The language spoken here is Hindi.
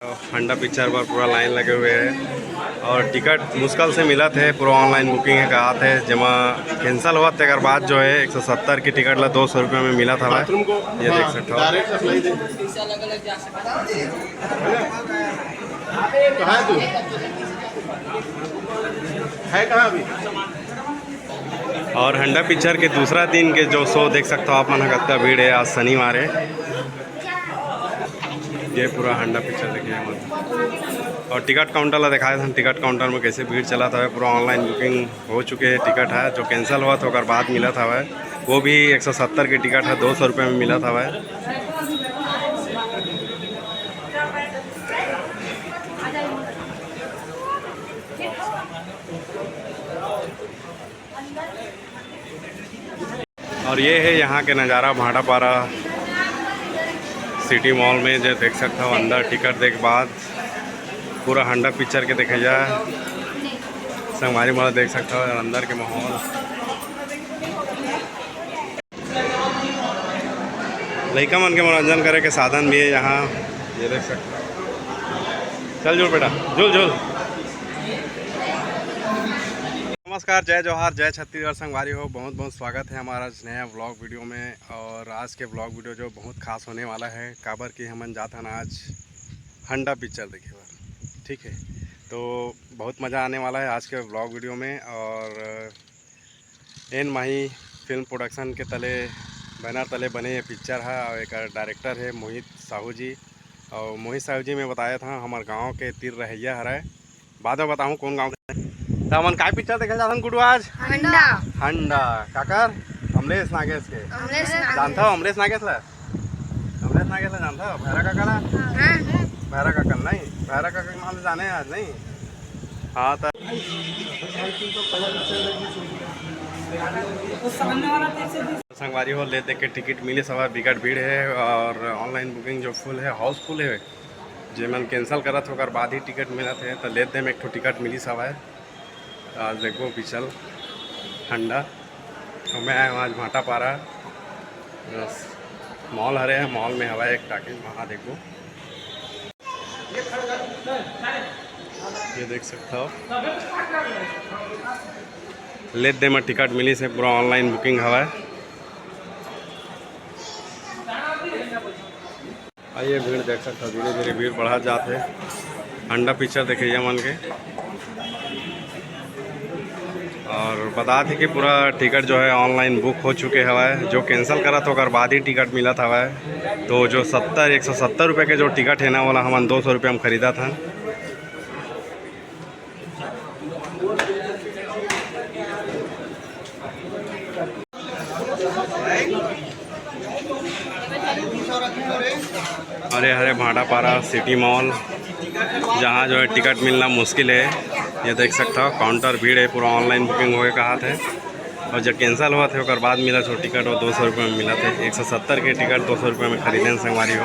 हंडा पिक्चर पर पूरा लाइन लगे हुए है और टिकट मुश्किल से मिला थे। पूरा ऑनलाइन बुकिंग है कहा थे जमा कैंसिल हुआ थे। अगर बात जो है 170 की टिकट ला 200 रुपये में मिला था। ये देख सकते हो। और हंडा पिक्चर के दूसरा दिन के जो शो देख सकते हो आप मन कितना भीड़ है। आज शनिवार है। ये पूरा हंडा पिक्चर देखिए मन। और टिकट काउंटर ला दिखाया था। टिकट काउंटर में कैसे भीड़ चला था। पूरा ऑनलाइन बुकिंग हो चुके हैं। टिकट है जो कैंसिल हुआ था अगर बाद मिला था वह वो भी 170 की टिकट है 200 रुपये में मिला था वह। और ये है यहाँ के नज़ारा भाटापारा सिटी मॉल में जो देख सकते हो। अंदर टिकट देख बाद पूरा हंडा पिक्चर के देखे जाए संगवारी मोड़ देख सकते हो। अंदर के माहौल लड़का मन के मनोरंजन करे के साधन भी है यहाँ। ये देख सकते हो। चल जुल बेटा जुल जुल। नमस्कार, जय जौहार, जय छत्तीसगढ़ संगवारी हो। बहुत बहुत स्वागत है हमारा नया व्लॉग वीडियो में। और आज के व्लॉग वीडियो जो बहुत खास होने वाला है काबर की हमन जाता ना आज हंडा पिक्चर देखे बार। ठीक है, तो बहुत मज़ा आने वाला है आज के व्लॉग वीडियो में। और एन माही फिल्म प्रोडक्शन के तले बैनर तले बने ये पिक्चर है। और एक डायरेक्टर है मोहित साहू जी। और मोहित साहू जी मैं बताया था हमारे गाँव के तीर रहैया हराय। बाद में बताऊँ कौन गाँव तो हमन काय पिक्चर देखे जाथन गुडू आज हंडा। हंडा काकर अमलेश नागेश के जानता हो। अमलेश नागेश ला जानता हो। भैरा काका ला भैरा काका नहीं भैरा काका के नाम जाने आज नहीं। हाँ तो संगवारी हो ले देख के टिकट मिले सवा बिकट भीड़ है। और ऑनलाइन बुकिंग जो फुल है हाउसफुल है। जो मन कैंसिल करा था अगर बाद ही टिकट मिला थे तो ले दे में एक टिकट मिली सवा है। आज देखो पिछल हंडा और मैं आया हूँ आज भाटापारा मॉल हरे हैं। मॉल में हवा एक टाके वहाँ देखो। ये देख सकते हो लेट दे में टिकट मिली से पूरा ऑनलाइन बुकिंग हवा है। आइए भीड़ देख सकते हो धीरे धीरे भीड़ बढ़ा जाते है। हंडा पिक्चर देखिए मन के। और बता थी कि पूरा टिकट जो है ऑनलाइन बुक हो चुके हैं। जो कैंसिल करा तो अगर बाद ही टिकट मिला था वह तो जो 170 रुपये के जो टिकट है ना वाला हम 200 रुपये में ख़रीदा था। अरे हरे भाटापारा सिटी मॉल जहाँ जो है टिकट मिलना मुश्किल है। ये देख सकता हो काउंटर भीड़ है। पूरा ऑनलाइन बुकिंग हो गया कहा थे। और जब कैंसिल हुआ थे और बाद मिला तो टिकट और 200 रुपये में मिला थे। 170 के टिकट 200 रुपये में खरीदे संगवारी हो।